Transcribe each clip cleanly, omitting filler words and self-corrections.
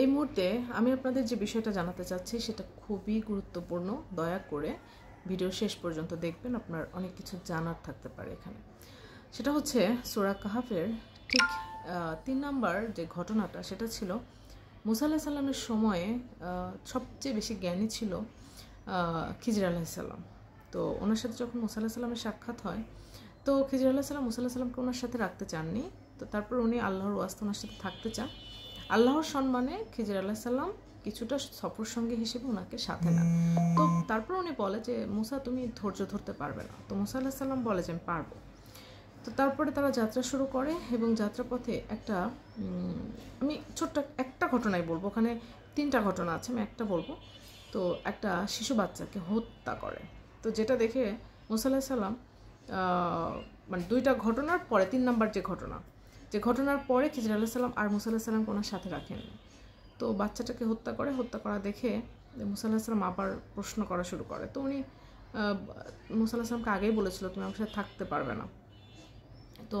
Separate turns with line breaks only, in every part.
এই মুহূর্তে আমি আপনাদের যে বিষয়টা জানাতে চাচ্ছি সেটা খুবই গুরুত্বপূর্ণ। দয়া করে ভিডিও শেষ পর্যন্ত দেখবেন, আপনার অনেক কিছু জানার থাকতে পারে এখানে। সেটা হচ্ছে সূরা কাহাফের ঠিক ৩ নাম্বার যে ঘটনাটা, সেটা ছিল মুসা আলাইহিস সালামের সময়ে সবচেয়ে বেশি জ্ঞানী ছিল খিজির আলাইহিস সালাম। তো ওনার সাথে যখন মুসা আলাইহিস সালামের সাক্ষাৎ হয়, তো খিজির আলাইহিস সালাম মুসা আলাইহিস সালামকে ওনার সাথে রাখতে চাননি। তো তারপর উনি আল্লাহর ওয়াস্তে ওনার সাথে থাকতে চান। আল্লাহর সম্মানে খিজির আলাইহিস সালাম কিছুটা সফর সঙ্গী হিসেবে ওনাকে সাথে নেন। তো তারপর উনি বলে যে মুসা, তুমি ধৈর্য ধরতে পারবে না? তো মুসা আলাইহিস সালাম বলে যে আমি পারবো। তো তারপরে তারা যাত্রা শুরু করে এবং যাত্রাপথে একটা আমি ছোট্ট একটা ঘটনাই বলবো, ওখানে 3টা ঘটনা আছে, আমি একটা বলবো। তো একটা শিশু বাচ্চাকে হত্যা করে। তো যেটা দেখে মুসা আলাইহিস সালাম মানে 2টা ঘটনার পরে 3 নাম্বার যে ঘটনার পরে খিজির আলাইহিস সালাম আর মুসা আলাইহিস সালামকে ওনার সাথে রাখেন। তো বাচ্চাটাকে হত্যা করা দেখে মুসা আলাইহিস সালাম আবার প্রশ্ন করা শুরু করে। তো উনি মুসা আলাইহিস সালামকে আগেই বলেছিল তুমি আমার সাথে থাকতে পারবে না। তো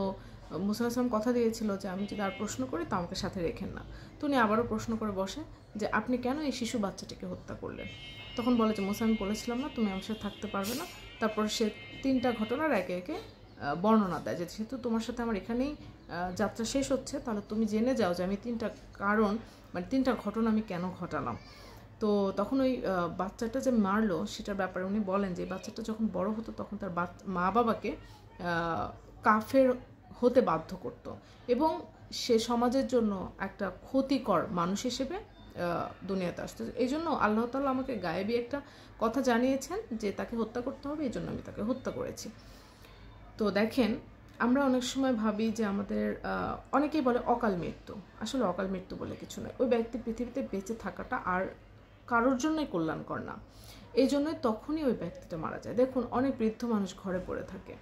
মুসা আলাইহিস সালাম কথা দিয়েছিল যে আমি যদি আর প্রশ্ন করি তো আমাকে সাথে রেখেন না। তো উনি আবারও প্রশ্ন করে বসে যে আপনি কেন এই শিশু বাচ্চাটিকে হত্যা করলেন? তখন বলে যে মুসা, আমি বলেছিলাম না তুমি আমার সাথে থাকতে পারবে না। তারপর সে 3টা ঘটনার একে একে বর্ণনা দেয় যে যেহেতু তোমার সাথে আমার এখানেই যাত্রা শেষ হচ্ছে, তাহলে তুমি জেনে যাও যে আমি 3টা কারণ মানে 3টা ঘটনা আমি কেন ঘটালাম। তো তখন ওই বাচ্চাটা যে মারলো সেটার ব্যাপারে উনি বলেন যে বাচ্চাটা যখন বড় হতো তখন তার মা বাবাকে কাফের হতে বাধ্য করত এবং সে সমাজের জন্য একটা ক্ষতিকর মানুষ হিসেবে দুনিয়াতে আসতো। এই জন্য আল্লাহ তাআলা আমাকে গায়েবী একটা কথা জানিয়েছেন যে তাকে হত্যা করতে হবে, এই জন্য আমি তাকে হত্যা করেছি। তো দেখেন, আমরা অনেক সময় ভাবি যে আমাদের অনেকেই বলে অকাল মৃত্যু। আসলে অকাল মৃত্যু বলে কিছু নয়। ওই ব্যক্তি পৃথিবীতে বেঁচে থাকাটা আর কারোর জন্যই কল্যাণকর না। এই জন্যই তখনই ওই ব্যক্তিটা মারা যায়। দেখুন, অনেক বৃদ্ধ মানুষ ঘরে পড়ে থাকে,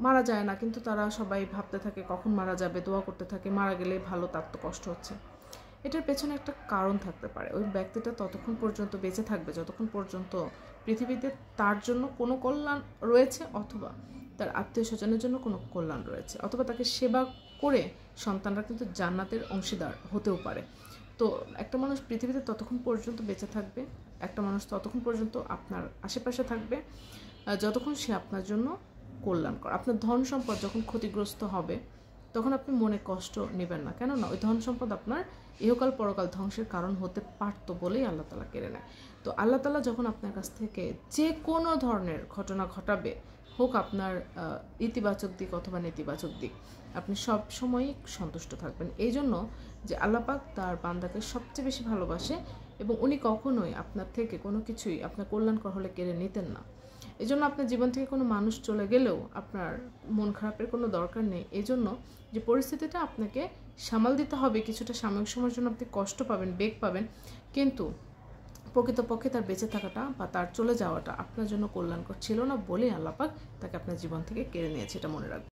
মারা যায় না, কিন্তু তারা সবাই ভাবতে থাকে কখন মারা যাবে, দোয়া করতে থাকে মারা গেলেই ভালো, তার তো কষ্ট হচ্ছে। এটার পেছনে একটা কারণ থাকতে পারে। ওই ব্যক্তিটা ততক্ষণ পর্যন্ত বেঁচে থাকবে যতক্ষণ পর্যন্ত পৃথিবীতে তার জন্য কোনো কল্যাণ রয়েছে, অথবা তার আত্মীয় স্বজনের জন্য কোনো কল্যাণ রয়েছে, অথবা তাকে সেবা করে সন্তানরা কিন্তু জান্নাতের অংশীদার হতেও পারে। তো একটা মানুষ পৃথিবীতে ততক্ষণ পর্যন্ত বেঁচে থাকবে, একটা মানুষ ততক্ষণ পর্যন্ত আপনার আশেপাশে থাকবে যতক্ষণ সে আপনার জন্য কল্যাণকর। আপনার ধন সম্পদ যখন ক্ষতিগ্রস্ত হবে তখন আপনি মনে কষ্ট নেবেন না, কেননা ওই ধন সম্পদ আপনার ইহকাল পরকাল ধ্বংসের কারণ হতে পারতো বলেই আল্লাহ তাআলা কেড়ে নেয়। তো আল্লাহ তাআলা যখন আপনার কাছ থেকে যে কোনো ধরনের ঘটনা ঘটাবে, হোক আপনার ইতিবাচক দিক অথবা নেতিবাচক দিক, আপনি সব সময়ই সন্তুষ্ট থাকবেন। এই জন্য যে আল্লাহ পাক তার বান্দাকে সবচেয়ে বেশি ভালোবাসে এবং উনি কখনোই আপনার থেকে কোনো কিছুই আপনার কল্যাণকর হলে কেড়ে নিতেন না। এই জন্য আপনার জীবন থেকে কোনো মানুষ চলে গেলেও আপনার মন খারাপের কোনো দরকার নেই। এই জন্য যে পরিস্থিতিটা আপনাকে সামাল দিতে হবে, কিছুটা সাময়িক সময়ের জন্য আপনি কষ্ট পাবেন, বেগ পাবেন, কিন্তু প্রকৃতপক্ষে তার বেঁচে থাকাটা বা তার চলে যাওয়াটা আপনার জন্য কল্যাণকর ছিল না বলেই আল্লাহ পাক তাকে আপনার জীবন থেকে কেড়ে নিয়েছে, এটা মনে রাখবেন।